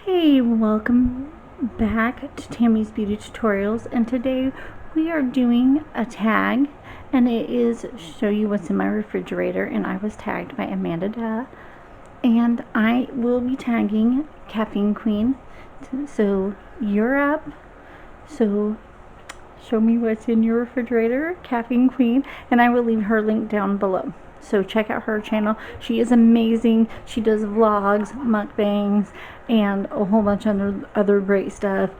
Hey, welcome back to Tammy's Beauty Tutorials, and today we are doing a tag, and it is show you what's in my refrigerator, and I was tagged by Amanda Duh, and I will be tagging Caffeine Queen. So you're up, so show me what's in your refrigerator, Caffeine Queen, and I will leave her link down below. So check out her channel. She is amazing. She does vlogs, mukbangs, and a whole bunch of other great stuff.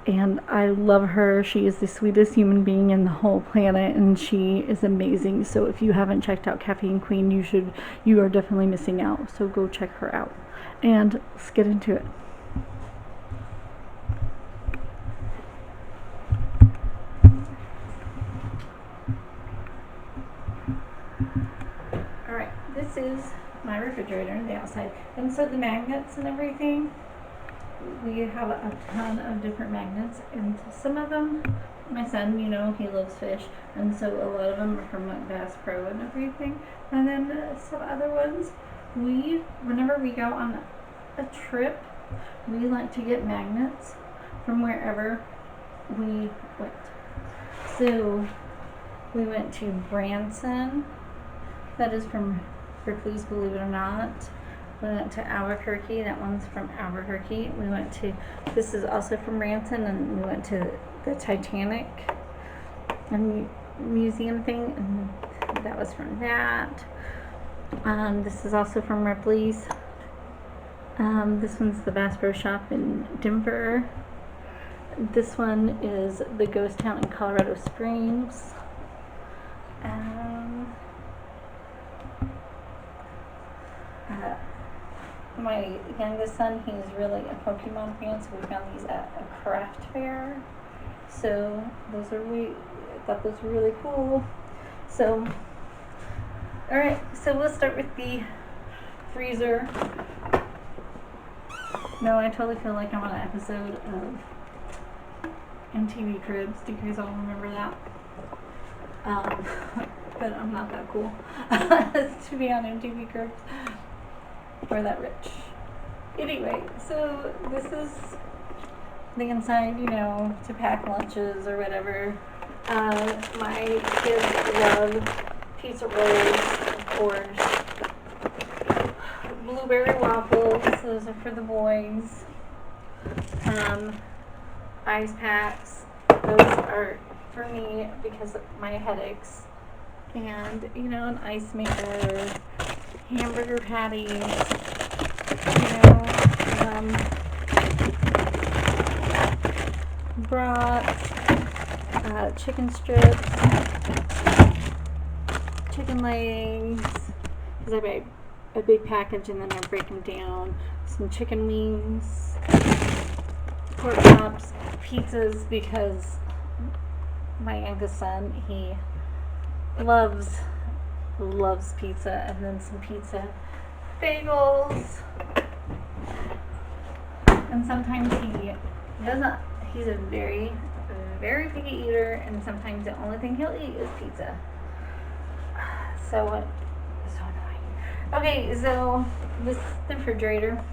And I love her. She is the sweetest human being in the whole planet, and she is amazing. So if you haven't checked out Caffeine Queen, you are definitely missing out. So go check her out. And let's get into it. Alright, this is my refrigerator on the outside. And so the magnets and everything, we have a ton of different magnets, and some of them, my son, he loves fish, and so a lot of them are from like Bass Pro and everything. And then some other ones, whenever we go on a trip, we like to get magnets from wherever we went. So we went to Branson, that is from Ripley's, believe it or not. We went to Albuquerque, that one's from Albuquerque. This is also from Branson, and we went to the Titanic museum thing, and that was from that. This is also from Ripley's. This one's the Bass Pro Shop in Denver. This one is the Ghost Town in Colorado Springs. My youngest son, he's really a Pokemon fan, so we found these at a craft fair. So I thought those were really cool. So, alright, so we'll start with the freezer. No, I totally feel like I'm on an episode of MTV Cribs. Do you guys all remember that? But I'm not that cool to be on MTV Cribs. Or that rich. Anyway, so this is the inside, to pack lunches or whatever. My kids love pizza rolls, of course. Blueberry waffles, those are for the boys. Ice packs, those are for me because of my headaches. And, an ice maker, hamburger patties, brats, chicken strips, chicken legs, because I buy a big package and then I break them down, some chicken wings, pork chops, pizzas, because my youngest son, he loves pizza, and then some pizza bagels, and sometimes he's a very, very picky eater, and sometimes the only thing he'll eat is pizza. So annoying. Okay, so this is the refrigerator.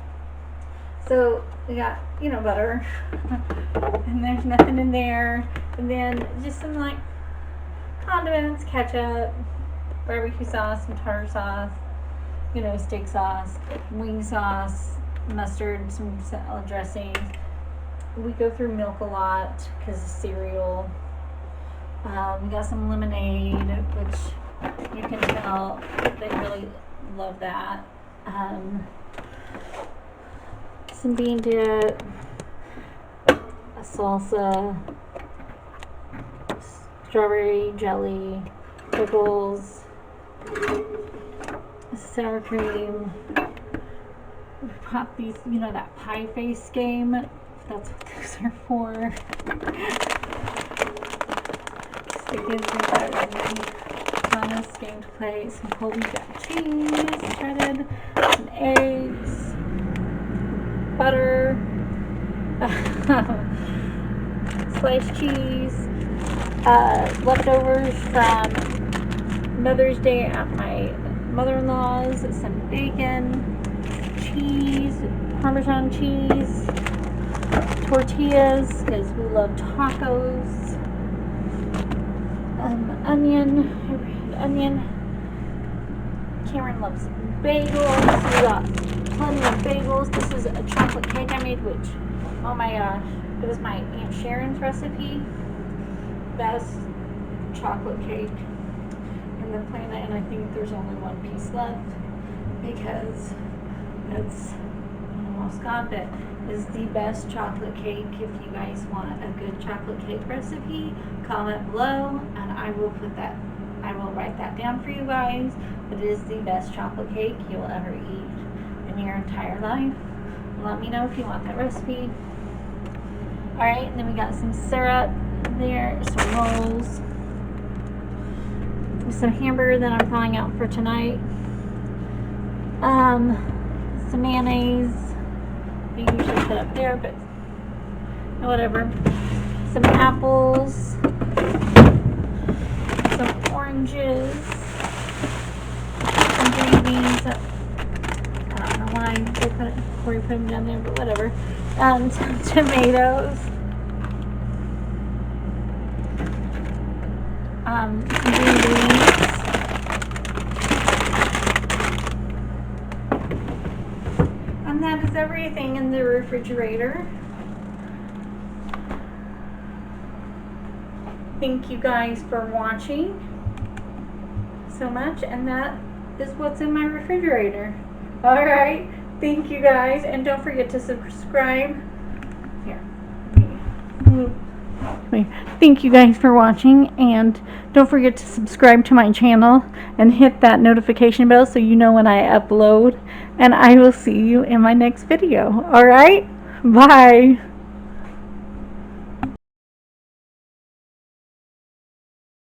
So we got, butter, and there's nothing in there, and then just some like condiments, ketchup, barbecue sauce, some tartar sauce, steak sauce, wing sauce, mustard, some salad dressings. We go through milk a lot because of cereal. We got some lemonade, which you can tell they really love that. Some bean dip, a salsa, strawberry jelly, pickles, sour cream. We pop these, that pie face game. That's what those are for. So it gives me that really funnest game to play. Some Colby Jack cheese, shredded, some eggs, butter, sliced cheese, leftovers from Mother's Day at my mother-in-law's, some bacon, cheese, Parmesan cheese, tortillas, because we love tacos, onion, Cameron loves bagels. We got plenty of bagels. This is a chocolate cake I made, which, oh my gosh, it was my Aunt Sharon's recipe. Best chocolate cake in the planet, and I think there's only one piece left because it's almost gone, but is the best chocolate cake. If you guys want a good chocolate cake recipe, comment below and I will write that down for you guys. It is the best chocolate cake you'll ever eat in your entire life. Let me know if you want that recipe. Alright, and then we got some syrup there, some rolls, some hamburger that I'm thawing out for tonight, some mayonnaise. We usually put up there, but whatever. Some apples, some oranges, some green beans. I don't know why they put it before you put them down there, but whatever. Some tomatoes, some green beans, and that is everything in the refrigerator. Thank you guys for watching so much, and that is what's in my refrigerator. Alright, thank you guys, and don't forget to subscribe. Here. Thank you guys for watching, and don't forget to subscribe to my channel and hit that notification bell so you know when I upload, and I will see you in my next video. Alright, bye.